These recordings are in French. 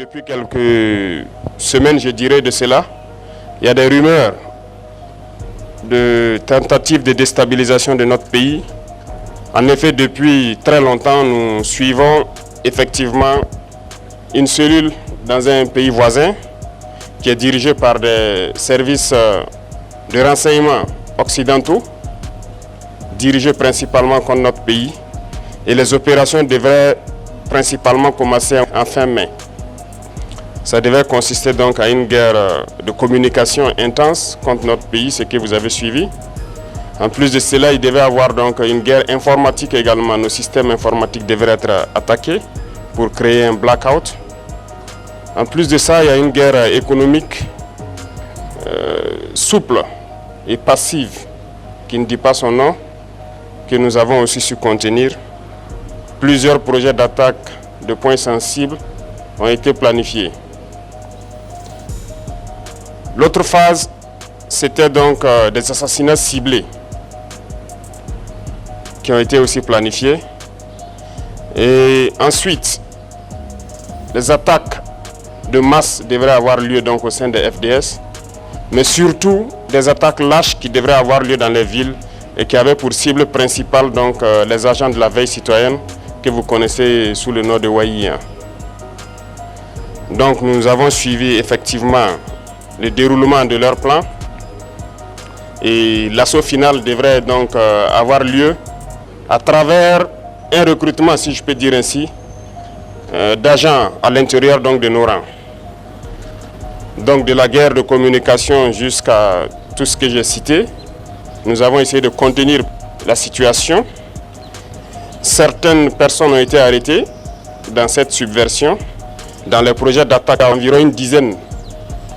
Depuis quelques semaines, je dirais de cela, il y a des rumeurs de tentatives de déstabilisation de notre pays. En effet, depuis très longtemps, nous suivons effectivement une cellule dans un pays voisin qui est dirigée par des services de renseignement occidentaux, dirigés principalement contre notre pays. Et les opérations devraient principalement commencer en fin mai. Ça devait consister donc à une guerre de communication intense contre notre pays, ce que vous avez suivi. En plus de cela, il devait y avoir donc une guerre informatique également. Nos systèmes informatiques devraient être attaqués pour créer un blackout. En plus de ça, il y a une guerre économique souple et passive, qui ne dit pas son nom, que nous avons aussi su contenir. Plusieurs projets d'attaque de points sensibles ont été planifiés. L'autre phase, c'était donc des assassinats ciblés qui ont été aussi planifiés. Et ensuite, les attaques de masse devraient avoir lieu donc au sein des FDS, mais surtout des attaques lâches qui devraient avoir lieu dans les villes et qui avaient pour cible principale donc les agents de la veille citoyenne que vous connaissez sous le nom de Waïa. Donc nous avons suivi effectivement le déroulement de leur plan et l'assaut final devrait donc avoir lieu à travers un recrutement, si je peux dire ainsi, d'agents à l'intérieur donc de nos rangs. Donc de la guerre de communication jusqu'à tout ce que j'ai cité, nous avons essayé de contenir la situation. Certaines personnes ont été arrêtées dans cette subversion. Dans les projets d'attaque, environ une dizaine,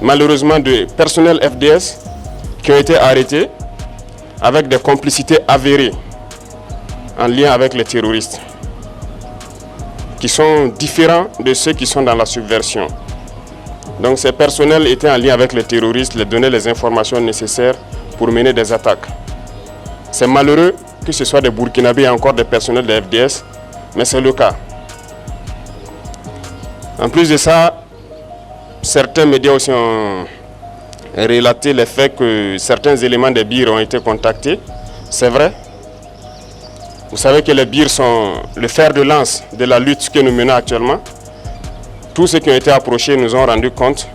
malheureusement, de personnels FDS qui ont été arrêtés avec des complicités avérées en lien avec les terroristes, qui sont différents de ceux qui sont dans la subversion. Donc ces personnels étaient en lien avec les terroristes, les donnaient les informations nécessaires pour mener des attaques. C'est malheureux que ce soit des Burkinabés et encore des personnels de FDS, mais c'est le cas. En plus de ça, certains médias aussi ont relaté le fait que certains éléments des BIR ont été contactés. C'est vrai. Vous savez que les BIR sont le fer de lance de la lutte que nous menons actuellement. Tous ceux qui ont été approchés nous ont rendu compte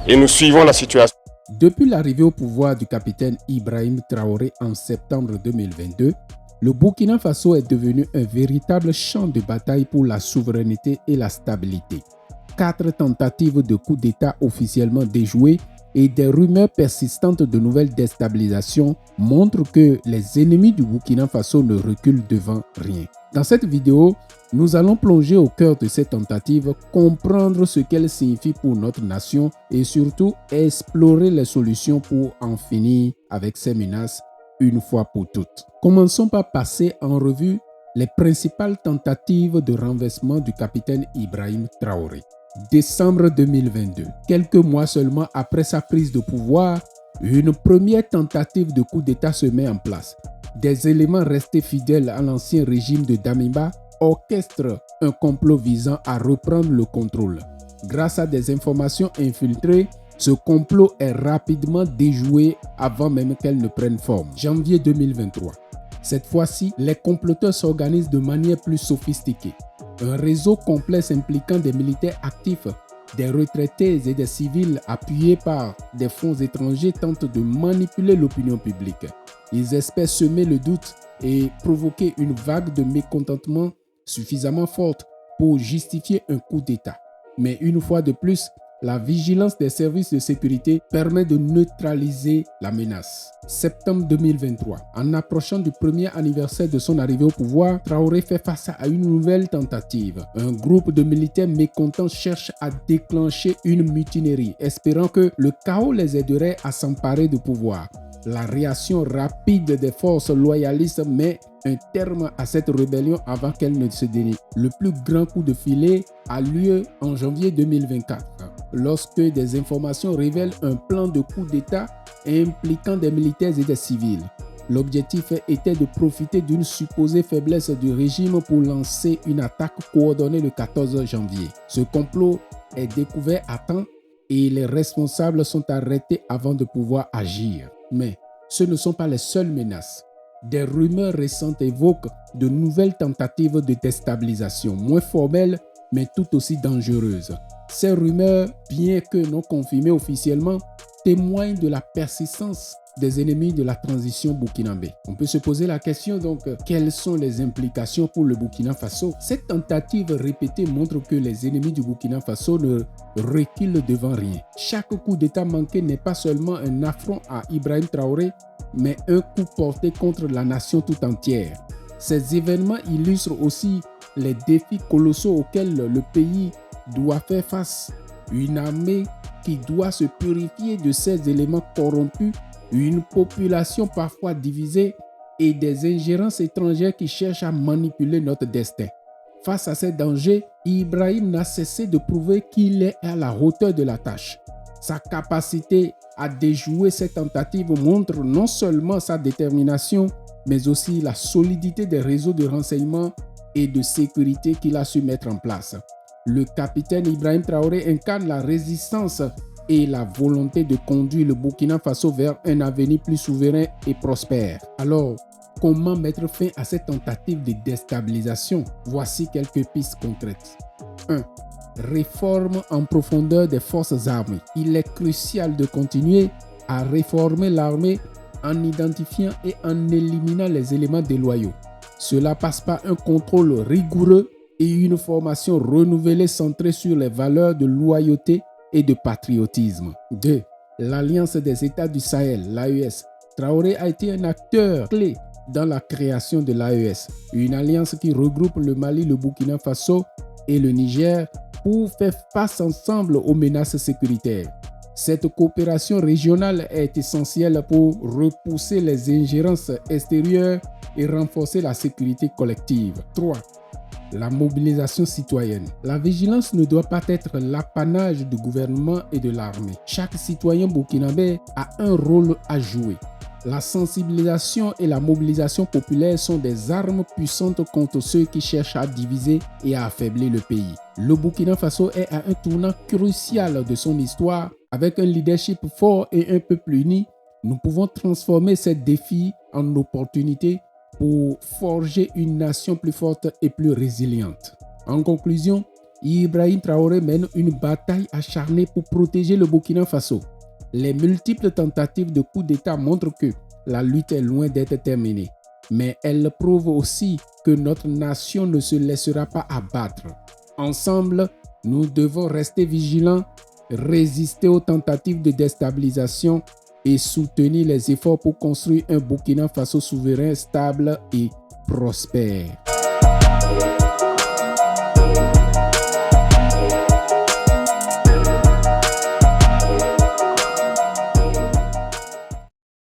et nous suivons la situation. Depuis l'arrivée au pouvoir du capitaine Ibrahim Traoré en septembre 2022, le Burkina Faso est devenu un véritable champ de bataille pour la souveraineté et la stabilité. 4 tentatives de coup d'État officiellement déjouées et des rumeurs persistantes de nouvelles déstabilisations montrent que les ennemis du Burkina Faso ne reculent devant rien. Dans cette vidéo, nous allons plonger au cœur de ces tentatives, comprendre ce qu'elles signifient pour notre nation et surtout explorer les solutions pour en finir avec ces menaces une fois pour toutes. Commençons par passer en revue les principales tentatives de renversement du capitaine Ibrahim Traoré. Décembre 2022, quelques mois seulement après sa prise de pouvoir, une première tentative de coup d'État se met en place. Des éléments restés fidèles à l'ancien régime de Damiba orchestrent un complot visant à reprendre le contrôle. Grâce à des informations infiltrées, ce complot est rapidement déjoué avant même qu'elle ne prenne forme. Janvier 2023. Cette fois-ci, les comploteurs s'organisent de manière plus sophistiquée. Un réseau complexe impliquant des militaires actifs, des retraités et des civils appuyés par des fonds étrangers tentent de manipuler l'opinion publique. Ils espèrent semer le doute et provoquer une vague de mécontentement suffisamment forte pour justifier un coup d'État. Mais une fois de plus, la vigilance des services de sécurité permet de neutraliser la menace. Septembre 2023. En approchant du premier anniversaire de son arrivée au pouvoir, Traoré fait face à une nouvelle tentative. Un groupe de militaires mécontents cherche à déclencher une mutinerie, espérant que le chaos les aiderait à s'emparer du pouvoir. La réaction rapide des forces loyalistes met un terme à cette rébellion avant qu'elle ne se dénie. Le plus grand coup de filet a lieu en janvier 2024, lorsque des informations révèlent un plan de coup d'État impliquant des militaires et des civils. L'objectif était de profiter d'une supposée faiblesse du régime pour lancer une attaque coordonnée le 14 janvier. Ce complot est découvert à temps et les responsables sont arrêtés avant de pouvoir agir. Mais ce ne sont pas les seules menaces. Des rumeurs récentes évoquent de nouvelles tentatives de déstabilisation, moins formelles mais tout aussi dangereuses. Ces rumeurs, bien que non confirmées officiellement, témoignent de la persistance des ennemis de la transition burkinabé. On peut se poser la question donc, quelles sont les implications pour le Burkina Faso? Cette tentative répétée montre que les ennemis du Burkina Faso ne reculent devant rien. Chaque coup d'État manqué n'est pas seulement un affront à Ibrahim Traoré, mais un coup porté contre la nation tout entière. Ces événements illustrent aussi les défis colossaux auxquels le pays doit faire face. Une armée qui doit se purifier de ces éléments corrompus, une population parfois divisée et des ingérences étrangères qui cherchent à manipuler notre destin. Face à ces dangers, Ibrahim n'a cessé de prouver qu'il est à la hauteur de la tâche. Sa capacité à déjouer ces tentatives montre non seulement sa détermination, mais aussi la solidité des réseaux de renseignement et de sécurité qu'il a su mettre en place. Le capitaine Ibrahim Traoré incarne la résistance et la volonté de conduire le Burkina Faso vers un avenir plus souverain et prospère. Alors, comment mettre fin à cette tentative de déstabilisation? Voici quelques pistes concrètes. 1. Réforme en profondeur des forces armées. Il est crucial de continuer à réformer l'armée en identifiant et en éliminant les éléments déloyaux. Cela passe par un contrôle rigoureux et une formation renouvelée centrée sur les valeurs de loyauté et de patriotisme. 2. L'Alliance des États du Sahel, l'AES. Traoré a été un acteur clé dans la création de l'AES, une alliance qui regroupe le Mali, le Burkina Faso et le Niger pour faire face ensemble aux menaces sécuritaires. Cette coopération régionale est essentielle pour repousser les ingérences extérieures et renforcer la sécurité collective. 3. La mobilisation citoyenne. La vigilance ne doit pas être l'apanage du gouvernement et de l'armée. Chaque citoyen burkinabé a un rôle à jouer. La sensibilisation et la mobilisation populaire sont des armes puissantes contre ceux qui cherchent à diviser et à affaiblir le pays. Le Burkina Faso est à un tournant crucial de son histoire. Avec un leadership fort et un peuple uni, nous pouvons transformer ces défis en opportunités pour forger une nation plus forte et plus résiliente. En conclusion, Ibrahim Traoré mène une bataille acharnée pour protéger le Burkina Faso. Les multiples tentatives de coup d'État montrent que la lutte est loin d'être terminée, mais elles prouvent aussi que notre nation ne se laissera pas abattre. Ensemble, nous devons rester vigilants, résister aux tentatives de déstabilisation et soutenir les efforts pour construire un Burkina Faso souverain, stable et prospère.